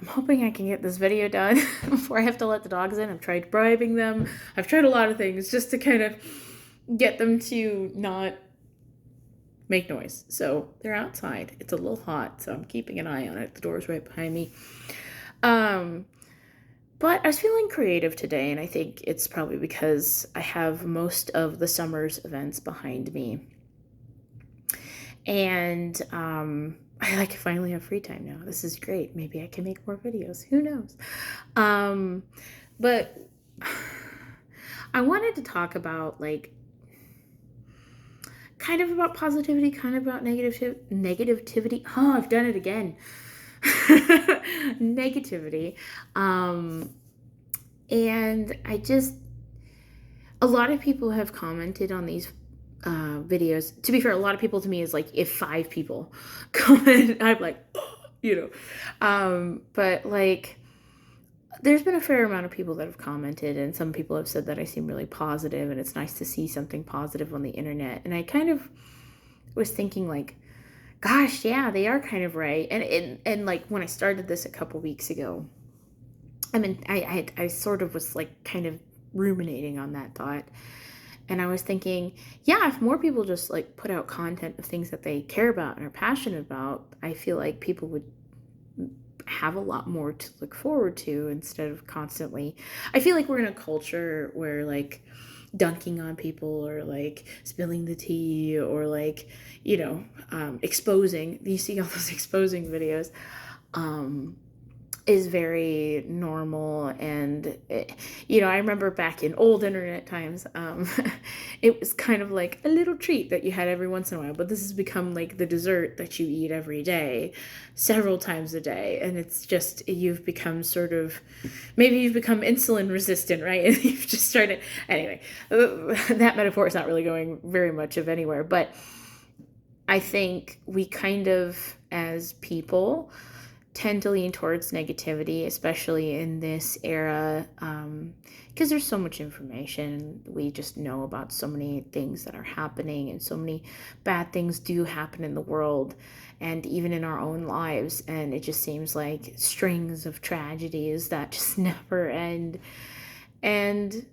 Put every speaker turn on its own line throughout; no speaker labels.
I'm hoping I can get this video done before I have to let the dogs in. I've tried bribing them. I've tried a lot of things just to kind of get them to not make noise. So they're outside. It's a little hot, so I'm keeping an eye on it. The door's right behind me. Um, but I was feeling creative today, and I think it's probably because I have most of the summer's events behind me. And I like finally have free time now. This is great. Maybe I can make more videos. Who knows? But I wanted to talk about kind of about positivity, kind of about negativity. Oh, I've done it again. Negativity. And a lot of people have commented on these videos. To be fair, a lot of people to me is like if 5 people comment, I'm like, but like there's been a fair amount of people that have commented, and some people have said that I seem really positive, and it's nice to see something positive on the internet. And I kind of was thinking like, gosh, yeah, they are kind of right. And like when I started this a couple weeks ago, I mean, I sort of was like kind of ruminating on that thought. And I was thinking, yeah, if more people just like put out content of things that they care about and are passionate about, I feel like people would have a lot more to look forward to instead of constantly. I feel like we're in a culture where like dunking on people or like spilling the tea or like, exposing. You see all those exposing videos. Is very normal. And I remember back in old internet times, it was kind of like a little treat that you had every once in a while, but this has become like the dessert that you eat every day, several times a day. And it's just, maybe you've become insulin resistant, right? And you've just started, anyway, that metaphor is not really going very much of anywhere, but I think we kind of, as people, tend to lean towards negativity, especially in this era, because there's so much information. We just know about so many things that are happening, and so many bad things do happen in the world and even in our own lives. And it just seems like strings of tragedies that just never end. And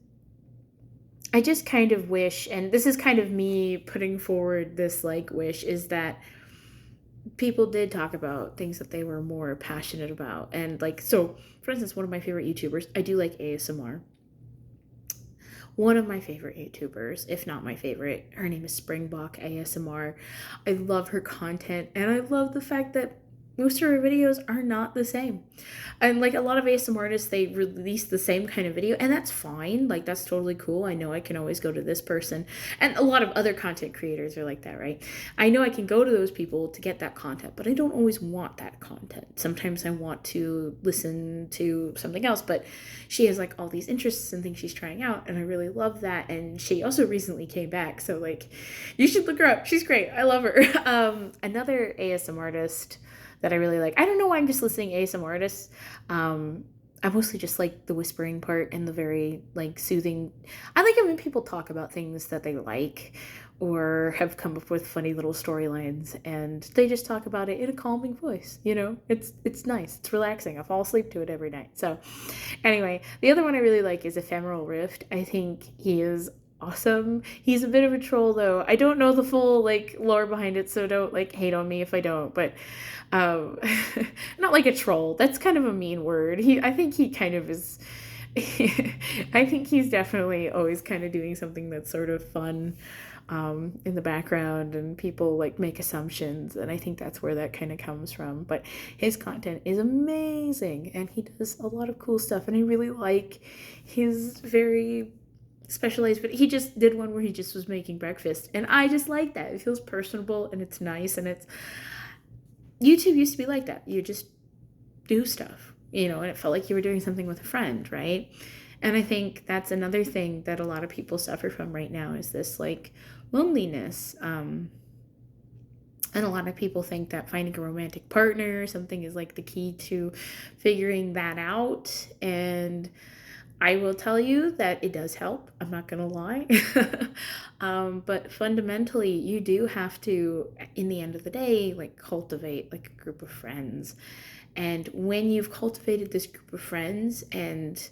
I just kind of wish, and this is kind of me putting forward this like wish, is that people did talk about things that they were more passionate about. And like, so for instance, one of my favorite YouTubers, I do like ASMR. One of my favorite YouTubers, if not my favorite, her name is Springbok ASMR. I love her content, and I love the fact that most of her videos are not the same. And like a lot of ASMR artists, they release the same kind of video, and that's fine. Like that's totally cool. I know I can always go to this person. And a lot of other content creators are like that, right? I know I can go to those people to get that content, but I don't always want that content. Sometimes I want to listen to something else, but she has like all these interests and things she's trying out, and I really love that. And she also recently came back, so like you should look her up. She's great. I love her. Another ASMR artist that I really like. I don't know why I'm just listening to ASMR artists. I mostly just like the whispering part and the very like soothing. I like it when people talk about things that they like or have come up with funny little storylines, and they just talk about it in a calming voice. It's nice. It's relaxing. I fall asleep to it every night. So anyway, the other one I really like is Ephemeral Rift. I think he is awesome. He's a bit of a troll though. I don't know the full like lore behind it, so don't like hate on me if I don't. But um not like a troll. That's kind of a mean word. I think he kind of is. I think he's definitely always kind of doing something that's sort of fun in the background, and people like make assumptions, and I think that's where that kind of comes from. But his content is amazing, and he does a lot of cool stuff, and I really like his very specialized. But he just did one where he just was making breakfast, and I just like that. It feels personable, and it's nice, and it's YouTube used to be like that. You just do stuff, and it felt like you were doing something with a friend, right? And I think that's another thing that a lot of people suffer from right now is this like loneliness. And a lot of people think that finding a romantic partner or something is like the key to figuring that out. And I will tell you that it does help. I'm not going to lie. But fundamentally, you do have to, in the end of the day, like cultivate like a group of friends. And when you've cultivated this group of friends, and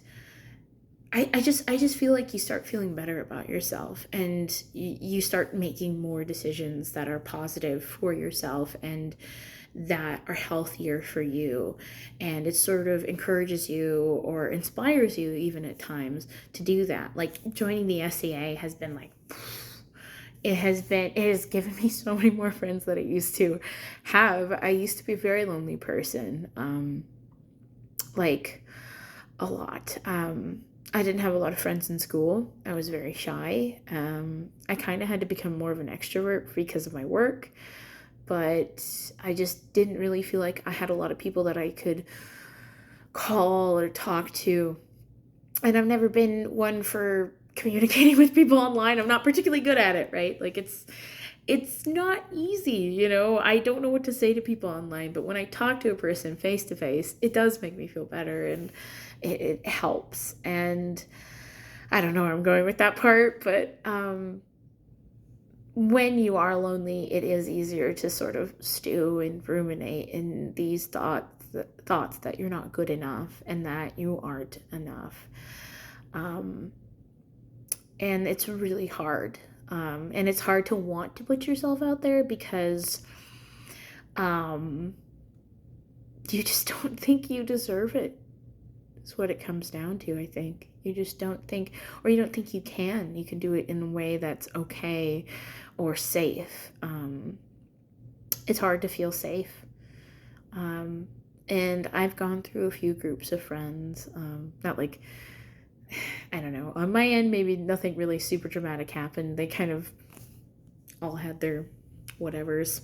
I just feel like you start feeling better about yourself, and you start making more decisions that are positive for yourself and that are healthier for you. And it sort of encourages you or inspires you even at times to do that. Like joining the SCA has been like, it has given me so many more friends that I used to have. I used to be a very lonely person, like a lot. I didn't have a lot of friends in school. I was very shy. I kind of had to become more of an extrovert because of my work, but I just didn't really feel like I had a lot of people that I could call or talk to. And I've never been one for communicating with people online. I'm not particularly good at it, right? Like it's not easy, you know. I don't know what to say to people online, but when I talk to a person face to face, it does make me feel better, and it helps. And I don't know where I'm going with that part, but when you are lonely, it is easier to sort of stew and ruminate in these thoughts that you're not good enough and that you aren't enough. Um, and it's really hard. And it's hard to want to put yourself out there because um, you just don't think you deserve it. Is what it comes down to, I think. You just don't think, or you don't think you can. You can do it in a way that's okay or safe. It's hard to feel safe. And I've gone through a few groups of friends, not like, I don't know, on my end, maybe nothing really super dramatic happened. They kind of all had their whatevers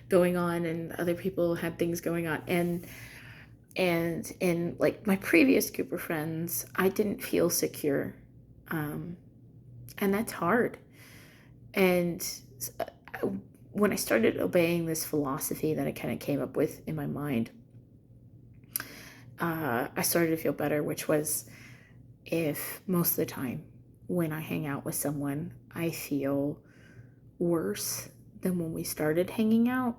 going on, and other people had things going on. And in like my previous group of friends, I didn't feel secure. And that's hard. And when I started obeying this philosophy that I kind of came up with in my mind, I started to feel better, which was, if most of the time when I hang out with someone, I feel worse than when we started hanging out,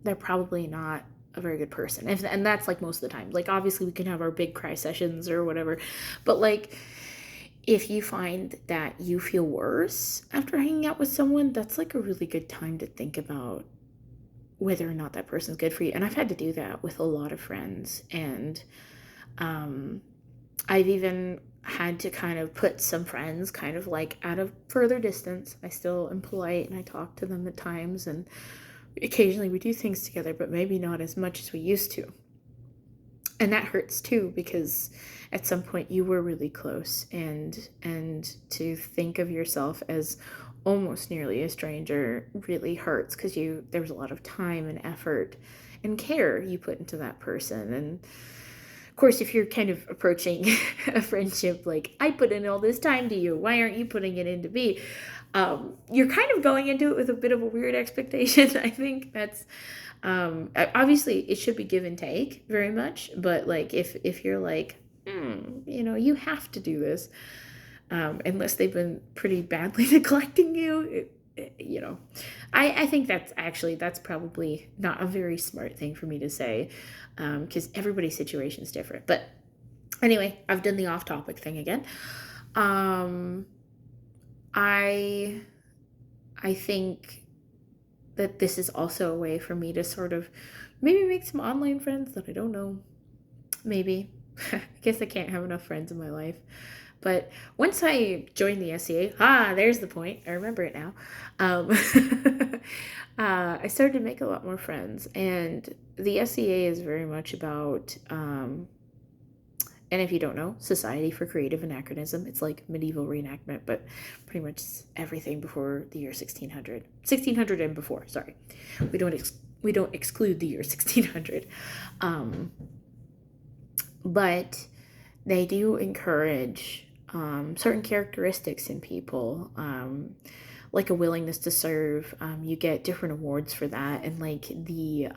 they're probably not a very good person. And that's like most of the time. Like, obviously, we can have our big cry sessions or whatever, but like, if you find that you feel worse after hanging out with someone, that's like a really good time to think about whether or not that person's good for you. And I've had to do that with a lot of friends. And I've even had to kind of put some friends kind of like at a further distance. I still am polite and I talk to them at times, and occasionally we do things together, but maybe not as much as we used to. And that hurts too, because at some point you were really close, and to think of yourself as almost nearly a stranger really hurts, because there was a lot of time and effort and care you put into that person. And of course, if you're kind of approaching a friendship like, I put in all this time to you, why aren't you putting it into me? You're kind of going into it with a bit of a weird expectation. I think that's obviously it should be give and take very much, but like if you're like, you have to do this, unless they've been pretty badly neglecting you, I think that's probably not a very smart thing for me to say, because everybody's situation is different. But anyway, I've done the off-topic thing again. I think that this is also a way for me to sort of maybe make some online friends that I don't know. Maybe. I guess I can't have enough friends in my life. But once I joined the SCA, there's the point. I remember it now. I started to make a lot more friends. And the SCA is very much about, and if you don't know, Society for Creative Anachronism. It's like medieval reenactment, but pretty much everything before the year 1600. 1600 and before, sorry. We don't exclude the year 1600. But they do encourage certain characteristics in people, like a willingness to serve. You get different awards for that, and like the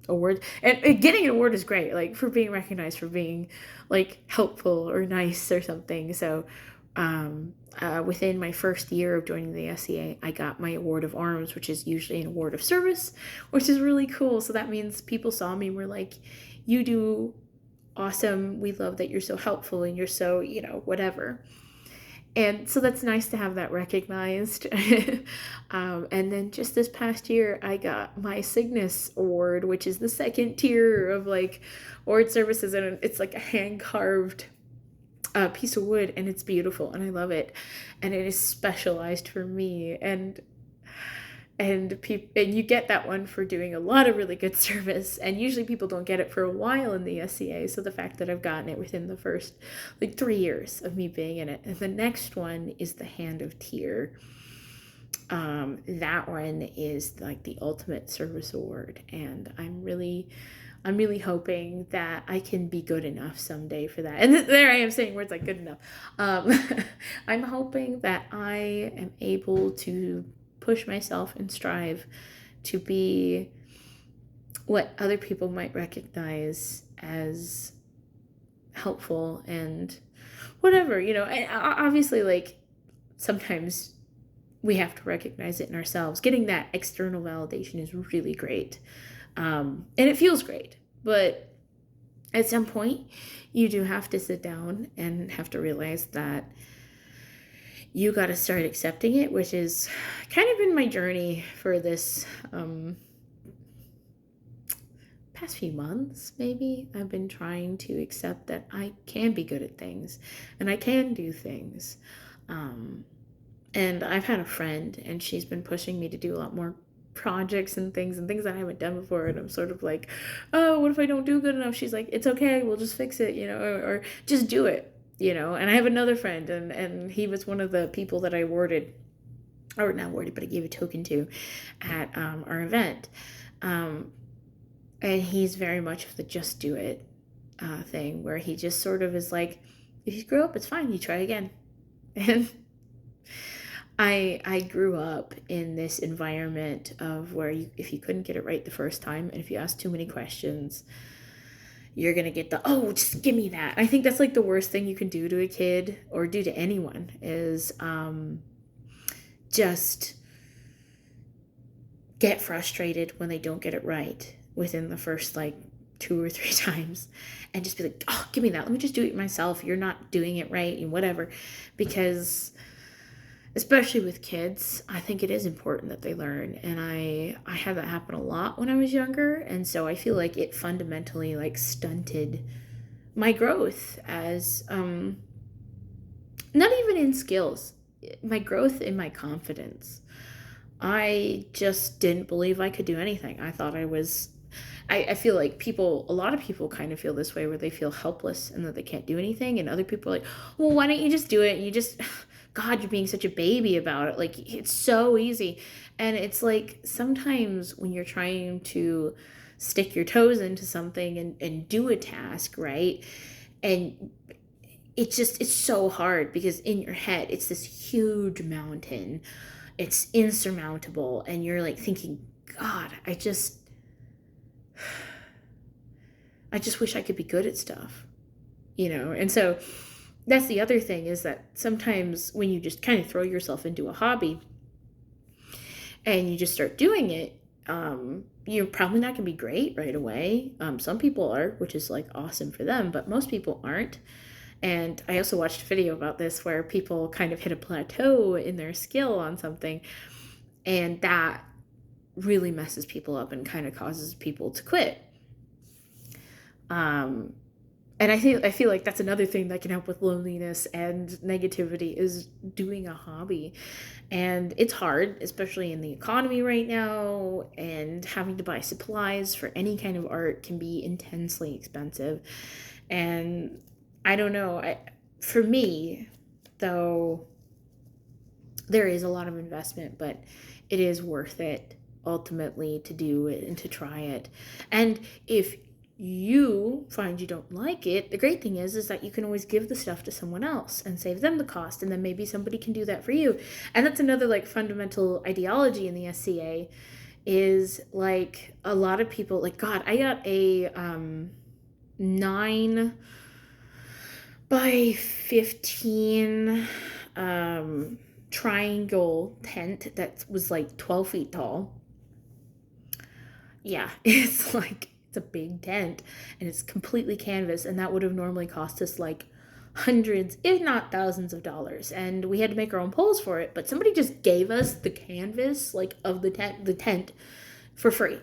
award, and getting an award is great, like for being recognized for being like helpful or nice or something. So Within my first year of joining the SCA, I got my award of arms, which is usually an award of service, which is really cool. So that means people saw me and were like, you do awesome. We love that you're so helpful and you're so, whatever. And so that's nice to have that recognized. And then just this past year, I got my Cygnus Award, which is the second tier of like award services. And it's like a hand carved piece of wood, and it's beautiful and I love it. And it is specialized for me. And you get that one for doing a lot of really good service, and usually people don't get it for a while in the SCA. So the fact that I've gotten it within the first like 3 years of me being in it. And the next one is the Hand of Tear. That one is like the ultimate service award, and I'm really hoping that I can be good enough someday for that. And there I am saying words like good enough. I'm hoping that I am able to push myself and strive to be what other people might recognize as helpful and whatever, and obviously, like, sometimes we have to recognize it in ourselves. Getting that external validation is really great. And it feels great, but at some point you do have to sit down and have to realize that you got to start accepting it, which is kind of been my journey for this past few months. Maybe I've been trying to accept that I can be good at things and I can do things. And I've had a friend, and she's been pushing me to do a lot more projects and things that I haven't done before. And I'm sort of like, oh, what if I don't do good enough? She's like, it's okay, we'll just fix it, or just do it. And I have another friend, and he was one of the people that I awarded, or not awarded, but I gave a token to at our event. And he's very much of the just do it thing, where he just sort of is like, if you screw up, it's fine, you try again. And I grew up in this environment of where if you couldn't get it right the first time, and if you ask too many questions, you're going to get oh, just give me that. I think that's like the worst thing you can do to a kid, or do to anyone, is just get frustrated when they don't get it right within the first like 2 or 3 times, and just be like, oh, give me that. Let me just do it myself. You're not doing it right and whatever. Because especially with kids, I think it is important that they learn. And I had that happen a lot when I was younger. And so I feel like it fundamentally like stunted my growth as, not even in skills, my growth in my confidence. I just didn't believe I could do anything. I thought I feel like a lot of people kind of feel this way, where they feel helpless and that they can't do anything. And other people are like, well, why don't you just do it? And you just, God, you're being such a baby about it. Like, it's so easy. And it's like, sometimes when you're trying to stick your toes into something and do a task, right? And it's so hard, because in your head, it's this huge mountain. It's insurmountable. And you're like thinking, God, I just wish I could be good at stuff, And so that's the other thing, is that sometimes when you just kind of throw yourself into a hobby and you just start doing it, you're probably not going to be great right away. Some people are, which is like awesome for them, but most people aren't. And I also watched a video about this where people kind of hit a plateau in their skill on something, and that really messes people up and kind of causes people to quit. And I feel like that's another thing that can help with loneliness and negativity, is doing a hobby. And it's hard, especially in the economy right now, and having to buy supplies for any kind of art can be intensely expensive. And I don't know, for me, though, there is a lot of investment, but it is worth it ultimately to do it and to try it. And if you find you don't like it, the great thing is that you can always give the stuff to someone else and save them the cost, and then maybe somebody can do that for you. And that's another like fundamental ideology in the SCA, is like a lot of people, like, God, I got a 9 by 15 triangle tent that was like 12 feet tall. Yeah, it's a big tent and it's completely canvas, and that would have normally cost us like hundreds, if not thousands of dollars. And we had to make our own poles for it, but somebody just gave us the canvas like of the tent for free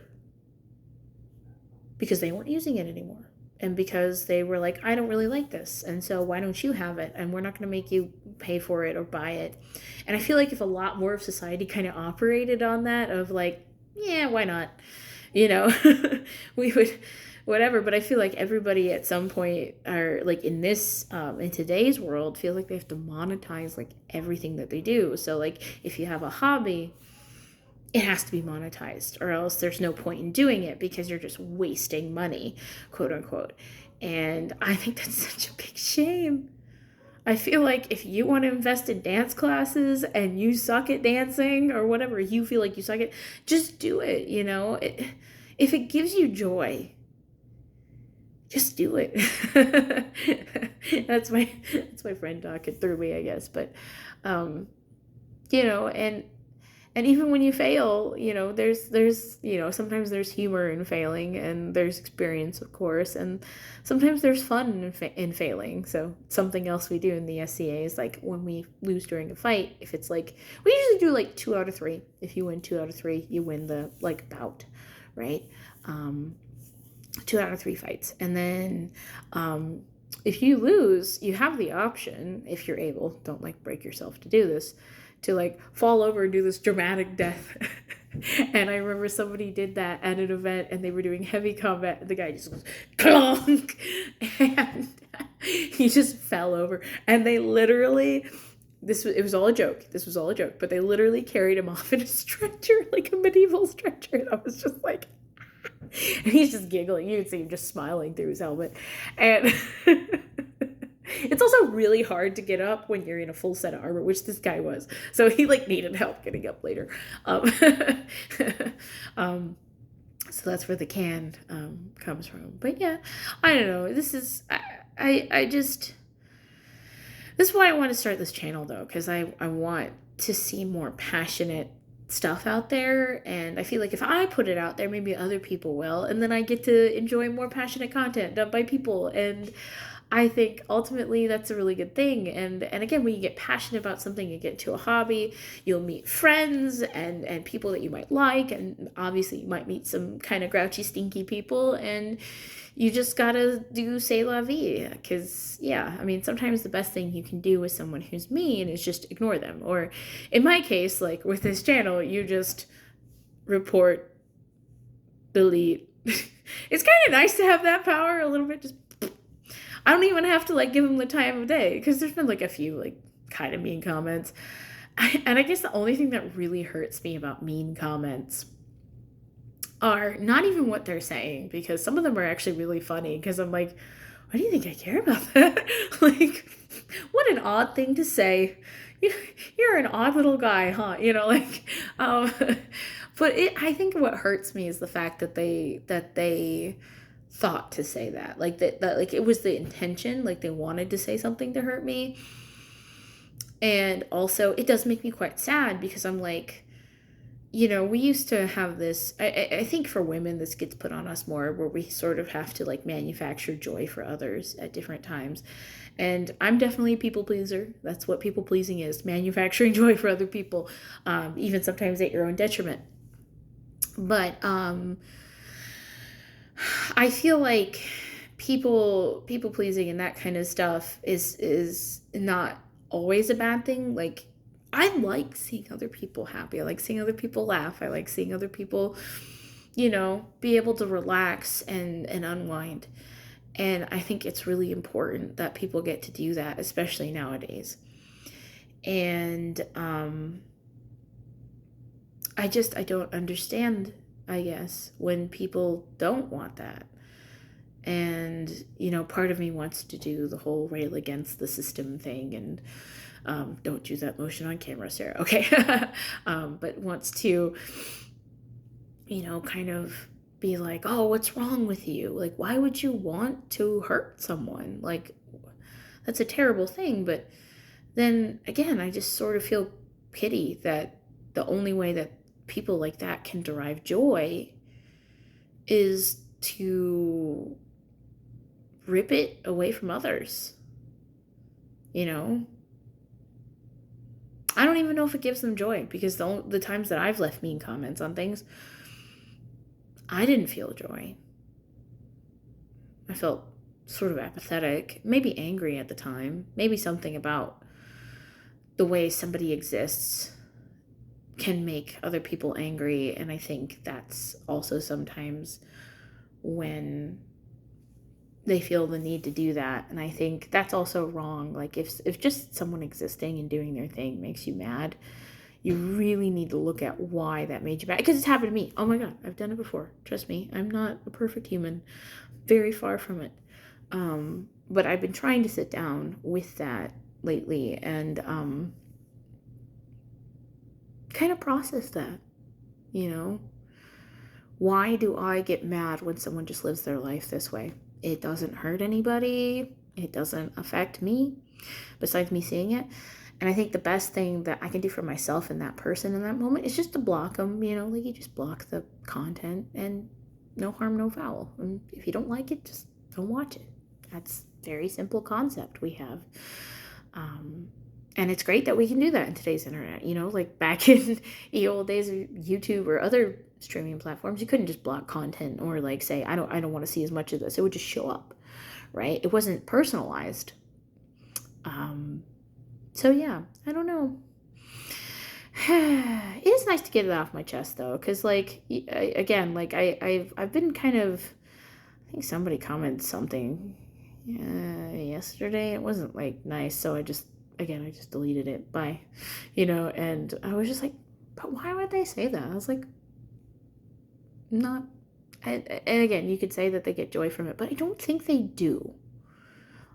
because they weren't using it anymore. And because they were like, I don't really like this. And so why don't you have it? And we're not going to make you pay for it or buy it. And I feel like if a lot more of society kind of operated on that, of like, yeah, why not? You know, we would, whatever. But I feel like everybody at some point, are like in this, in today's world, feel like they have to monetize like everything that they do. So, like, if you have a hobby, it has to be monetized, or else there's no point in doing it because you're just wasting money, quote unquote. And I think that's such a big shame. I feel like if you want to invest in dance classes and you suck at dancing or whatever, you feel like you suck at, just do it, if it gives you joy, just do it. That's my friend talking through me, I guess. But um, and even when you fail, there's sometimes there's humor in failing, and there's experience, of course, and sometimes there's fun in failing. So something else we do in the SCA is like when we lose during a fight, if it's like, we usually do like 2 out of 3. If you win 2 out of 3, you win the like bout, right? 2 out of 3 fights. And then if you lose, you have the option, if you're able, don't like break yourself to do this, to like fall over and do this dramatic death. And I remember somebody did that at an event, and they were doing heavy combat, and the guy just goes clunk, and he just fell over. And they literally, it was all a joke. This was all a joke, but they literally carried him off in a stretcher, like a medieval stretcher. And I was just like, and he's just giggling. You can see him just smiling through his helmet. And it's also really hard to get up when you're in a full set of armor, which this guy was. So he like needed help getting up later. Um, so that's where the can comes from. But yeah, I don't know. This is I just, this is why I want to start this channel, though, because I want to see more passionate stuff out there. And I feel like if I put it out there, maybe other people will, and then I get to enjoy more passionate content done by people. And I think ultimately that's a really good thing. And again, when you get passionate about something, you get to a hobby, you'll meet friends and people that you might like, and obviously you might meet some kind of grouchy, stinky people, and you just gotta do c'est la vie. Because yeah, I mean, sometimes the best thing you can do with someone who's mean is just ignore them. Or in my case, like with this channel, you just report, delete. It's kind of nice to have that power a little bit. Just, I don't even have to like give them the time of day, because there's been like a few like kind of mean comments. And I guess the only thing that really hurts me about mean comments are not even what they're saying, because some of them are actually really funny, because I'm like, why do you think I care about that? Like, what an odd thing to say. You're an odd little guy, huh? Um, but I think what hurts me is the fact that they thought to say that, like that like it was the intention, like they wanted to say something to hurt me. And also it does make me quite sad, because I'm like, we used to have this, I think for women this gets put on us more, where we sort of have to like manufacture joy for others at different times. And I'm definitely a people pleaser. That's what people pleasing is, manufacturing joy for other people, even sometimes at your own detriment. But I feel like people pleasing and that kind of stuff is not always a bad thing. Like, I like seeing other people happy. I like seeing other people laugh. I like seeing other people, be able to relax and unwind. And I think it's really important that people get to do that, especially nowadays. And I don't understand, I guess, when people don't want that. And, part of me wants to do the whole rail against the system thing, and don't do that motion on camera, Sarah. Okay. But wants to, kind of be like, oh, what's wrong with you? Like, why would you want to hurt someone? Like, that's a terrible thing. But then again, I just sort of feel pity that the only way that people like that can derive joy is to rip it away from others. You know, I don't even know if it gives them joy, because the times that I've left mean comments on things, I didn't feel joy. I felt sort of apathetic, maybe angry at the time, maybe something about the way somebody exists can make other people angry. And I think that's also sometimes when they feel the need to do that. And I think that's also wrong. Like if just someone existing and doing their thing makes you mad, you really need to look at why that made you mad. Because it's happened to me. Oh my God, I've done it before. Trust me, I'm not a perfect human. Very far from it. But I've been trying to sit down with that lately and kind of process that, you know? Why do I get mad when someone just lives their life this way? It doesn't hurt anybody. It doesn't affect me, besides me seeing it. And I think the best thing that I can do for myself and that person in that moment is just to block them, you know, like you just block the content and no harm, no foul. And if you don't like it, just don't watch it. That's a very simple concept we have. And it's great that we can do that in today's internet. You know, like back in the old days of YouTube or other streaming platforms, you couldn't just block content or like say, I don't want to see as much of this. It would just show up, right? It wasn't personalized. So yeah, I don't know. It is nice to get it off my chest though, because like again, like I've been kind of, I think somebody commented something yesterday. It wasn't like nice, so I just deleted it. Bye, you know. And I was just like, but why would they say that? I was like, not. And again, you could say that they get joy from it, but I don't think they do.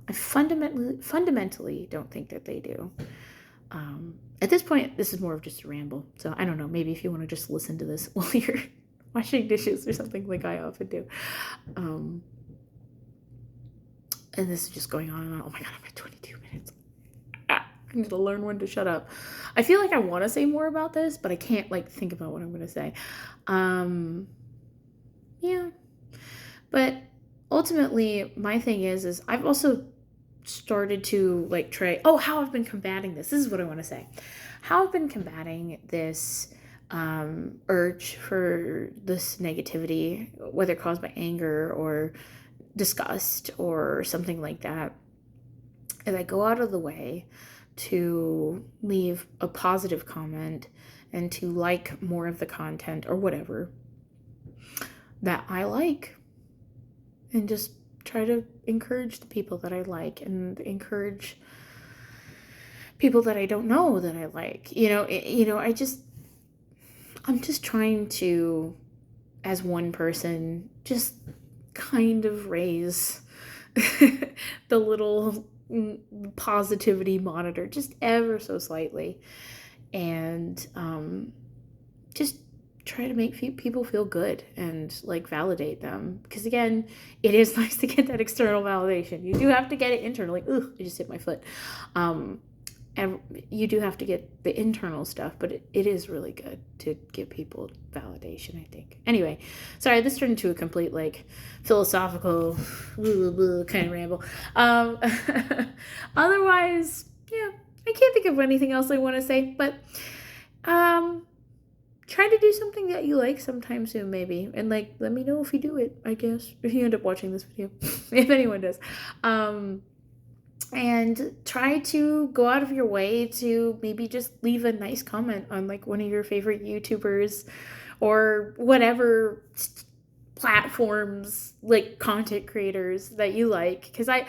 I fundamentally don't think that they do. At this point, this is more of just a ramble. So I don't know. Maybe if you want to just listen to this while you're washing dishes or something, like I often do. And this is just going on and on. Oh my God, I'm at 22 minutes. I need to learn when to shut up. I feel like I want to say more about this, but I can't like think about what I'm going to say. Yeah. But ultimately, my thing is I've also started to like try, how I've been combating this. This is what I want to say. How I've been combating this urge for this negativity, whether caused by anger or disgust or something like that, is I go out of the way to leave a positive comment and to like more of the content or whatever that I like, and just try to encourage the people that I like and encourage people that I don't know that I like. I'm just trying to, as one person, just kind of raise the little positivity monitor just ever so slightly, and just try to make people feel good and like validate them, because again, it is nice to get that external validation. You do have to get it internally. Ugh, I just hit my foot. And you do have to get the internal stuff, but it is really good to give people validation, I think. Anyway, sorry, this turned into a complete like philosophical kind of ramble. Otherwise, yeah, I can't think of anything else I want to say, but try to do something that you like sometime soon, maybe. And like, let me know if you do it, I guess, if you end up watching this video, if anyone does. And try to go out of your way to maybe just leave a nice comment on like one of your favorite YouTubers or whatever platforms, like content creators that you like. Because I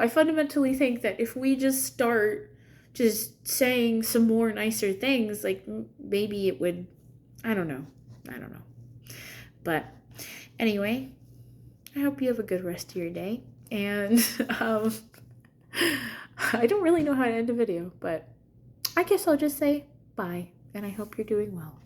fundamentally think that if we just start just saying some more nicer things, like maybe it would, I don't know. But anyway, I hope you have a good rest of your day. And I don't really know how to end a video, but I guess I'll just say bye, and I hope you're doing well.